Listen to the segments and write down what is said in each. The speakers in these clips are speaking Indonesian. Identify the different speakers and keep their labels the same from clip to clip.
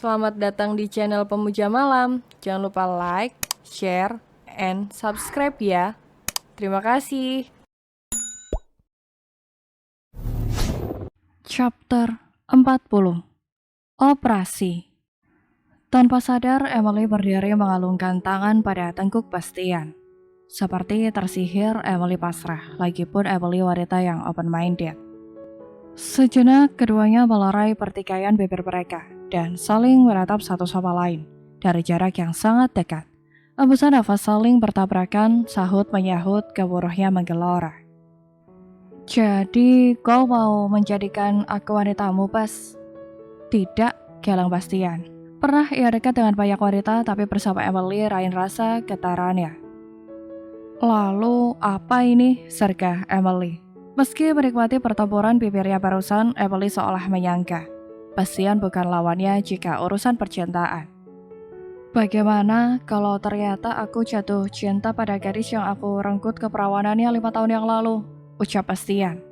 Speaker 1: Selamat datang di channel Pemuja Malam. Jangan lupa like, share, and subscribe ya. Terima kasih.
Speaker 2: Chapter 40. Operasi. Tanpa sadar, Emily berdiri mengalungkan tangan pada tengkuk Bastian. Seperti tersihir, Emily pasrah, lagipun Emily wanita yang open-minded. Sejenak, keduanya melerai pertikaian bibir mereka dan saling menatap satu sama lain dari jarak yang sangat dekat. Embusan nafas saling bertabrakan, sahut menyahut, gemuruhnya menggelora. Jadi, kau mau menjadikan aku wanitamu, Bas? Tidak, geleng Bastian. Pernah ia dekat dengan banyak wanita, tapi bersama Emily rain rasa getarannya. Lalu, apa ini? Sergah Emily. Meski menikmati pertempuran bibirnya barusan, Emily seolah menyangka Bastian bukan lawannya jika urusan percintaan. Bagaimana kalau ternyata aku jatuh cinta pada gadis yang aku renggut keperawanannya 5 tahun yang lalu? Ucap Bastian.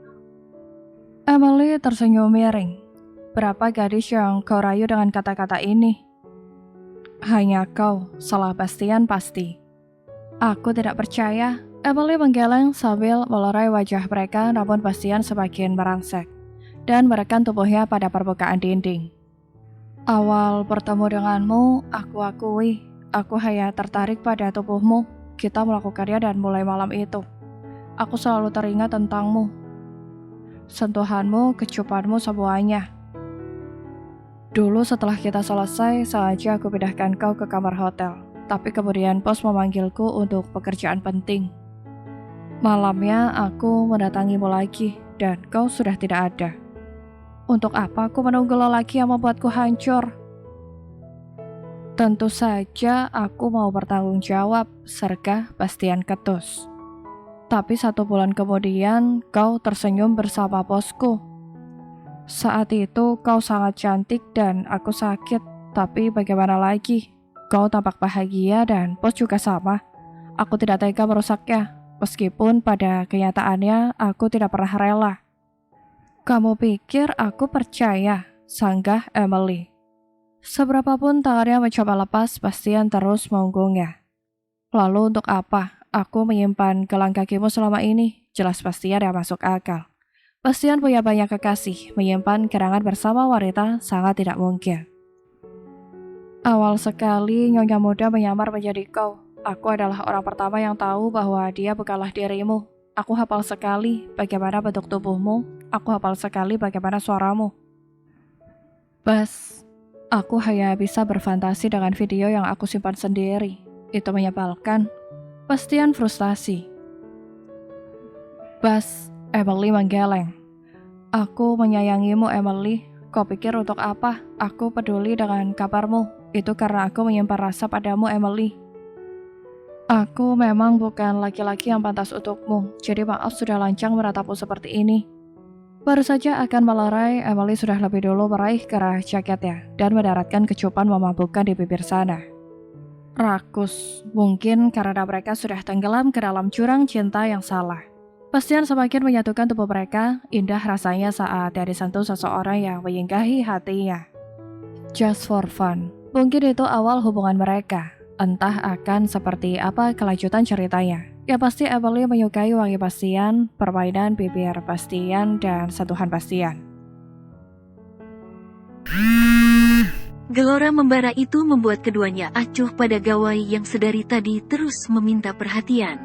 Speaker 2: Emily tersenyum miring. Berapa gadis yang kau rayu dengan kata-kata ini? Hanya kau, salah Bastian pasti. Aku tidak percaya. Emily menggeleng sambil melerai wajah mereka, namun Bastian semakin merangsek dan merekam tubuhnya pada permukaan dinding. Awal bertemu denganmu, aku akui, aku hanya tertarik pada tubuhmu. Kita melakukannya dan mulai malam itu, aku selalu teringat tentangmu. Sentuhanmu, kecupanmu, semuanya. Dulu setelah kita selesai, sengaja aku pindahkan kau ke kamar hotel. Tapi kemudian bos memanggilku untuk pekerjaan penting. Malamnya aku mendatangimu lagi dan kau sudah tidak ada. Untuk apa aku menunggu lelaki yang membuatku hancur? Tentu saja aku mau bertanggung jawab, sergah Bastian ketus. Tapi 1 bulan kemudian kau tersenyum bersama bosku. Saat itu kau sangat cantik dan aku sakit, tapi bagaimana lagi? Kau tampak bahagia dan bos juga sama. Aku tidak tega merusaknya. Meskipun pada kenyataannya aku tidak pernah rela. Kamu pikir aku percaya? Sanggah Emily. Seberapapun tangannya mencoba lepas, Bastian terus mengunggungnya. Lalu untuk apa aku menyimpan gelang kakimu selama ini? Jelas Bastian yang masuk akal. Bastian punya banyak kekasih, menyimpan kenangan bersama wanita sangat tidak mungkin. Awal sekali Nyonya Muda menyamar menjadi kau. Aku adalah orang pertama yang tahu bahwa dia bukanlah dirimu. Aku hafal sekali bagaimana bentuk tubuhmu. Aku hafal sekali bagaimana suaramu. Bas, aku hanya bisa berfantasi dengan video yang aku simpan sendiri. Itu menyebalkan. Bastian frustasi. Bas, Emily menggeleng. Aku menyayangimu, Emily. Kau pikir untuk apa? Aku peduli dengan kabarmu. Itu karena aku menyimpan rasa padamu, Emily. Aku memang bukan laki-laki yang pantas untukmu, jadi maaf sudah lancang menatapmu seperti ini. Baru saja akan melerai, Emily sudah lebih dulu meraih kerah jaketnya dan mendaratkan kecupan memabukkan di bibir sana. Rakus, mungkin karena mereka sudah tenggelam ke dalam jurang cinta yang salah. Bastian semakin menyatukan tubuh mereka, indah rasanya saat dia disentuh seseorang yang menyinggahi hatinya. Just for fun, mungkin itu awal hubungan mereka. Entah akan seperti apa kelanjutan ceritanya. Ya pasti Emily menyukai wangi Bastian, permainan bibir Bastian, dan sentuhan Bastian.
Speaker 3: Gelora membara itu membuat keduanya acuh pada gawai yang sedari tadi terus meminta perhatian.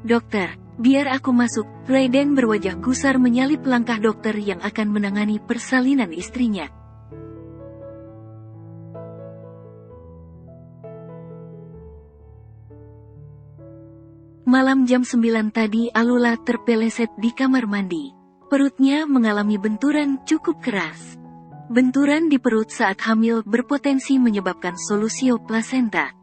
Speaker 3: Dokter, biar aku masuk. Raiden berwajah gusar menyalip langkah dokter yang akan menangani persalinan istrinya. Malam jam 9 tadi Alula terpeleset di kamar mandi. Perutnya mengalami benturan cukup keras. Benturan di perut saat hamil berpotensi menyebabkan solusio plasenta.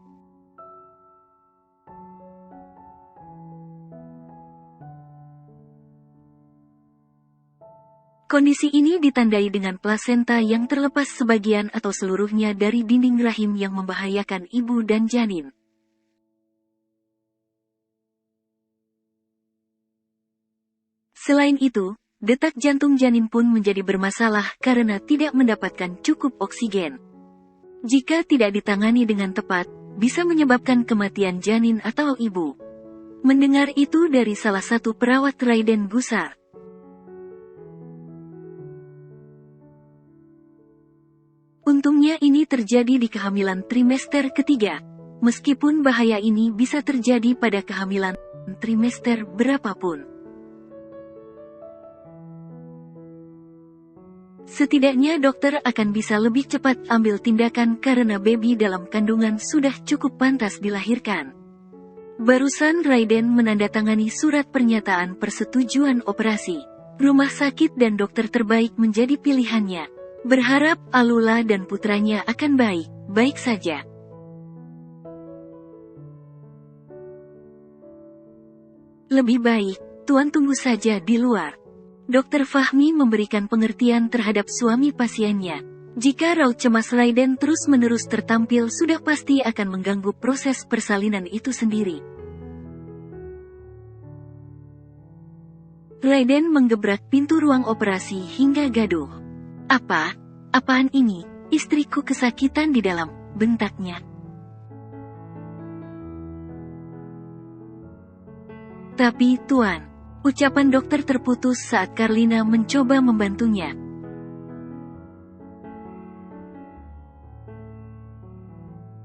Speaker 3: Kondisi ini ditandai dengan plasenta yang terlepas sebagian atau seluruhnya dari dinding rahim yang membahayakan ibu dan janin. Selain itu, detak jantung janin pun menjadi bermasalah karena tidak mendapatkan cukup oksigen. Jika tidak ditangani dengan tepat, bisa menyebabkan kematian janin atau ibu. Mendengar itu dari salah satu perawat, Raiden gusar. Untungnya ini terjadi di kehamilan trimester ketiga. Meskipun bahaya ini bisa terjadi pada kehamilan trimester berapapun. Setidaknya dokter akan bisa lebih cepat ambil tindakan karena baby dalam kandungan sudah cukup pantas dilahirkan. Barusan Raiden menandatangani surat pernyataan persetujuan operasi. Rumah sakit dan dokter terbaik menjadi pilihannya. Berharap Alula dan putranya akan baik-baik saja. Lebih baik, Tuan tunggu saja di luar. Dokter Fahmi memberikan pengertian terhadap suami pasiennya. Jika raut cemas Raiden terus-menerus tertampil sudah pasti akan mengganggu proses persalinan itu sendiri. Raiden menggebrak pintu ruang operasi hingga gaduh. Apaan ini? Istriku kesakitan di dalam, bentaknya. Tapi Tuan, ucapan dokter terputus saat Karlina mencoba membantunya.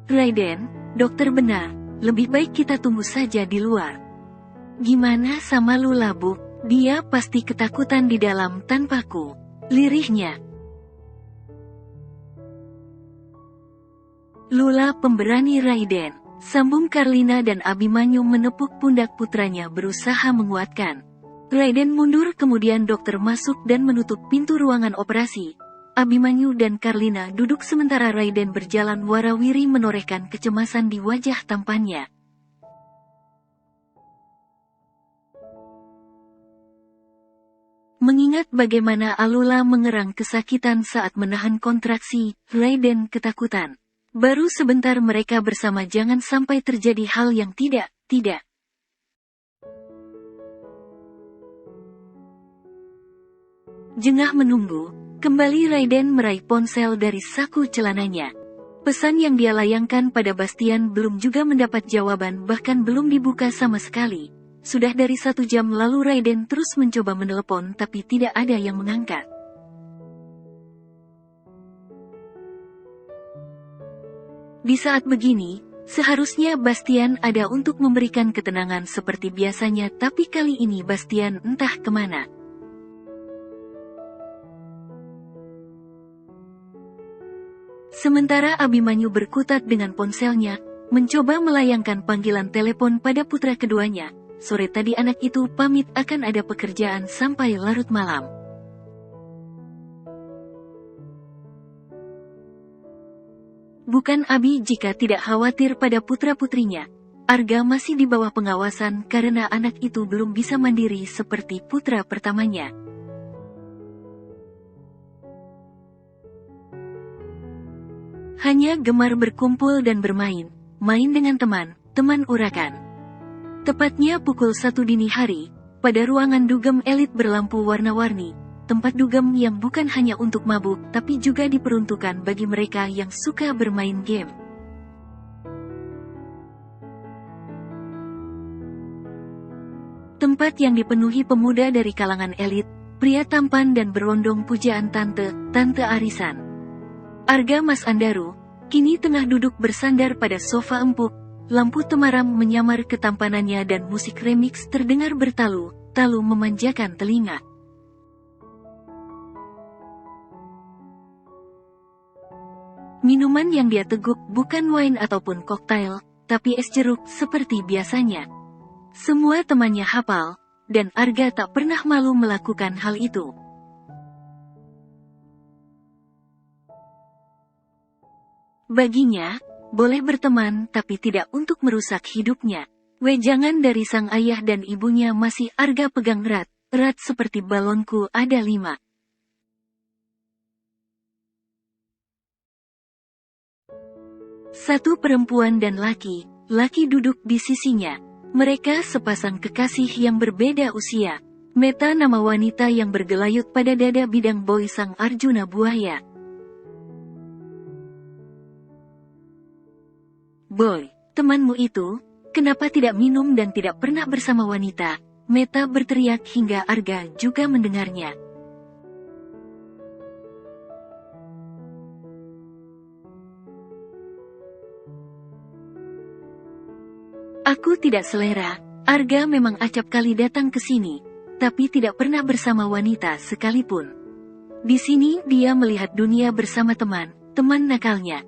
Speaker 3: Raiden, dokter benar, lebih baik kita tunggu saja di luar. Gimana sama Lula, Bu? Dia pasti ketakutan di dalam tanpaku. Lirihnya. Lula pemberani Raiden, sambung Karlina dan Abimanyu menepuk pundak putranya berusaha menguatkan. Raiden mundur kemudian dokter masuk dan menutup pintu ruangan operasi. Abimanyu dan Karlina duduk sementara Raiden berjalan warawiri menorehkan kecemasan di wajah tampannya. Mengingat bagaimana Alula mengerang kesakitan saat menahan kontraksi, Raiden ketakutan. Baru sebentar mereka bersama jangan sampai terjadi hal yang tidak. Jengah menunggu, kembali Raiden meraih ponsel dari saku celananya. Pesan yang dia layangkan pada Bastian belum juga mendapat jawaban bahkan belum dibuka sama sekali. Sudah dari 1 jam lalu Raiden terus mencoba menelepon tapi tidak ada yang mengangkat. Di saat begini, seharusnya Bastian ada untuk memberikan ketenangan seperti biasanya tapi kali ini Bastian entah kemana. Sementara Abimanyu berkutat dengan ponselnya, mencoba melayangkan panggilan telepon pada putra keduanya. Sore tadi anak itu pamit akan ada pekerjaan sampai larut malam. Bukan Abi jika tidak khawatir pada putra-putrinya. Arga masih di bawah pengawasan karena anak itu belum bisa mandiri seperti putra pertamanya. Hanya gemar berkumpul dan bermain, main dengan teman urakan. Tepatnya pukul 1 dini hari, pada ruangan dugem elit berlampu warna-warni, tempat dugem yang bukan hanya untuk mabuk tapi juga diperuntukkan bagi mereka yang suka bermain game. Tempat yang dipenuhi pemuda dari kalangan elit, pria tampan dan berondong pujaan tante arisan. Arga Mas Andaru, kini tengah duduk bersandar pada sofa empuk, lampu temaram menyamar ketampanannya dan musik remix terdengar bertalu-talu memanjakan telinga. Minuman yang dia teguk bukan wine ataupun koktail, tapi es jeruk seperti biasanya. Semua temannya hafal, dan Arga tak pernah malu melakukan hal itu. Baginya, boleh berteman tapi tidak untuk merusak hidupnya. Wejangan dari sang ayah dan ibunya masih Arga pegang erat seperti balonku ada 5. Satu perempuan dan laki duduk di sisinya. Mereka sepasang kekasih yang berbeda usia. Meta nama wanita yang bergelayut pada dada bidang boy sang Arjuna buaya. Boy, temanmu itu, kenapa tidak minum dan tidak pernah bersama wanita? Meta berteriak hingga Arga juga mendengarnya. Aku tidak selera. Arga memang acap kali datang ke sini, tapi tidak pernah bersama wanita sekalipun. Di sini dia melihat dunia bersama teman nakalnya.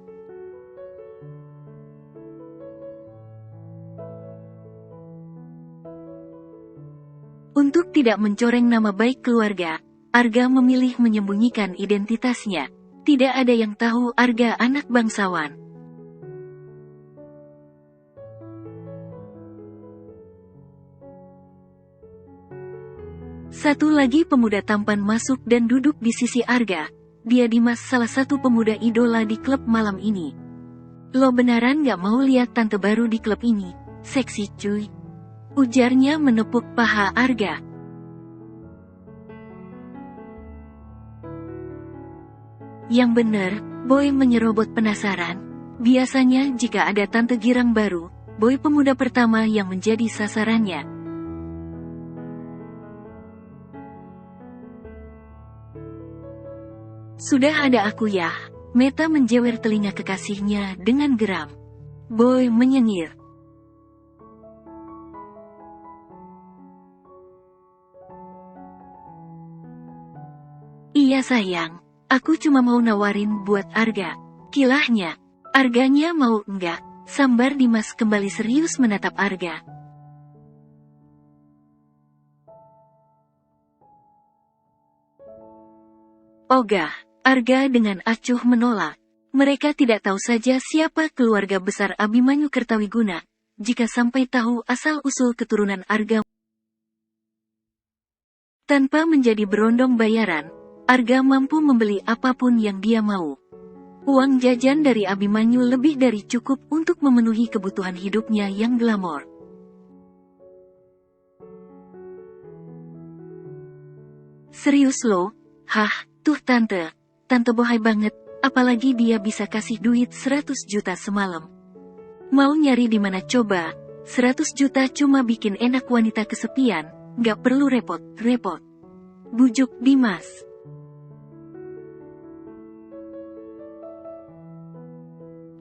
Speaker 3: Untuk tidak mencoreng nama baik keluarga, Arga memilih menyembunyikan identitasnya. Tidak ada yang tahu Arga anak bangsawan. Satu lagi pemuda tampan masuk dan duduk di sisi Arga. Dia Dimas, salah satu pemuda idola di klub malam ini. Lo beneran gak mau lihat tante baru di klub ini? Seksi cuy. Ujarnya menepuk paha Arga. Yang bener, Boy menyerobot penasaran. Biasanya jika ada tante girang baru, Boy pemuda pertama yang menjadi sasarannya. Sudah ada aku ya, Meta menjewer telinga kekasihnya dengan geram. Boy menyengir. Iya sayang, aku cuma mau nawarin buat Arga. Kilahnya, Arganya mau enggak? Sambar Dimas kembali serius menatap Arga. Ogah. Arga dengan acuh menolak. Mereka tidak tahu saja siapa keluarga besar Abimanyu Kertawiguna. Jika sampai tahu asal-usul keturunan Arga. Tanpa menjadi berondong bayaran, Arga mampu membeli apapun yang dia mau. Uang jajan dari Abimanyu lebih dari cukup untuk memenuhi kebutuhan hidupnya yang glamor. Serius lo? Hah, tuh tante. Tante bohai banget, apalagi dia bisa kasih duit 100 juta semalam. Mau nyari di mana coba? 100 juta cuma bikin enak wanita kesepian, gak perlu repot-repot. Bujuk Dimas.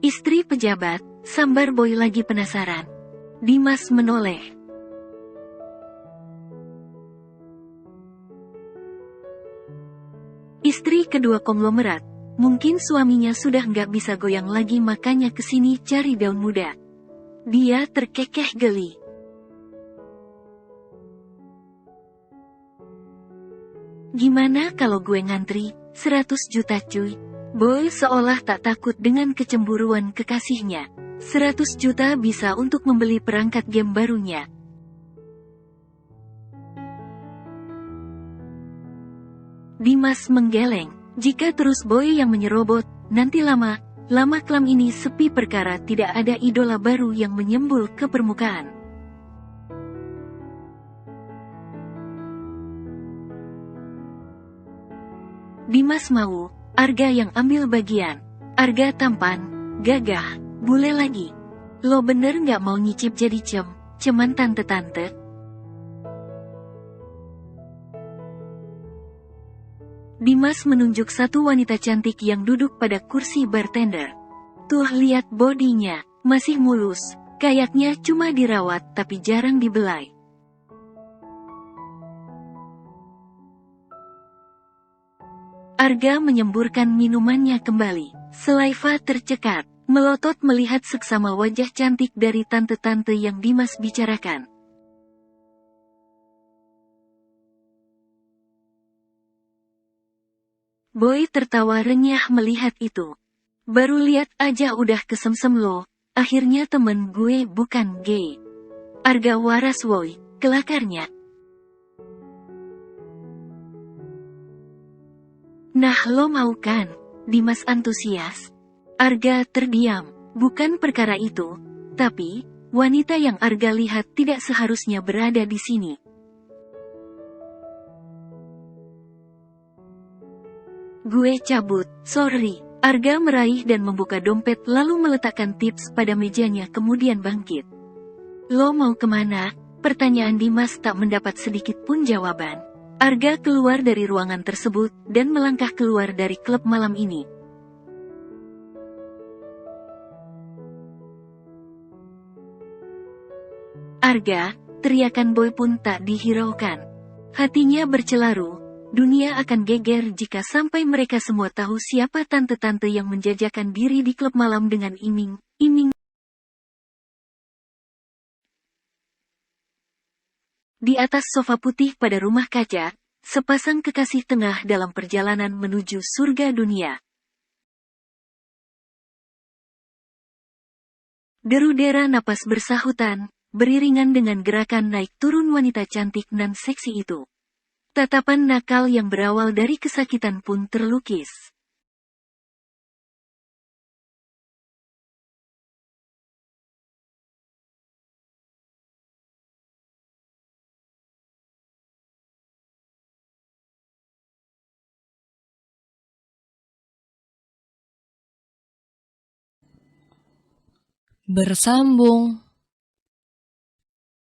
Speaker 3: Istri pejabat, sambar Boy lagi penasaran. Dimas menoleh. Istri kedua konglomerat, mungkin suaminya sudah nggak bisa goyang lagi makanya kesini cari daun muda. Dia terkekeh geli. Gimana kalau gue ngantri, 100 juta cuy? Boy seolah tak takut dengan kecemburuan kekasihnya. 100 juta bisa untuk membeli perangkat game barunya. Dimas menggeleng. Jika terus Boy yang menyerobot, nanti lama klan ini sepi perkara tidak ada idola baru yang menyembul ke permukaan. Dimas mau, Arga yang ambil bagian. Arga tampan, gagah, bule lagi. Lo bener nggak mau nyicip jadi ceman tante-tante? Dimas menunjuk satu wanita cantik yang duduk pada kursi bartender. Tuh lihat bodinya, masih mulus, kayaknya cuma dirawat tapi jarang dibelai. Arga menyemburkan minumannya kembali. Selaiva tercekat, melotot melihat seksama wajah cantik dari tante-tante yang Dimas bicarakan. Boy tertawa renyah melihat itu. Baru lihat aja udah kesemsem lo, akhirnya temen gue bukan gay. Arga waras woi, kelakarnya. Nah lo mau kan? Dimas antusias. Arga terdiam, bukan perkara itu, tapi, wanita yang Arga lihat tidak seharusnya berada di sini. Gue cabut, sorry. Arga meraih dan membuka dompet lalu meletakkan tips pada mejanya kemudian bangkit. Lo mau kemana? Pertanyaan Dimas tak mendapat sedikit pun jawaban. Arga keluar dari ruangan tersebut dan melangkah keluar dari klub malam ini. Arga, teriakan Boy pun tak dihiraukan. Hatinya bercelaru, dunia akan geger jika sampai mereka semua tahu siapa tante-tante yang menjajakan diri di klub malam dengan iming-iming. Di atas sofa putih pada rumah kaca, sepasang kekasih tengah dalam perjalanan menuju surga dunia. Deru-dera napas bersahutan, beriringan dengan gerakan naik turun wanita cantik nan seksi itu. Tatapan nakal yang berawal dari kesakitan pun terlukis.
Speaker 1: Bersambung.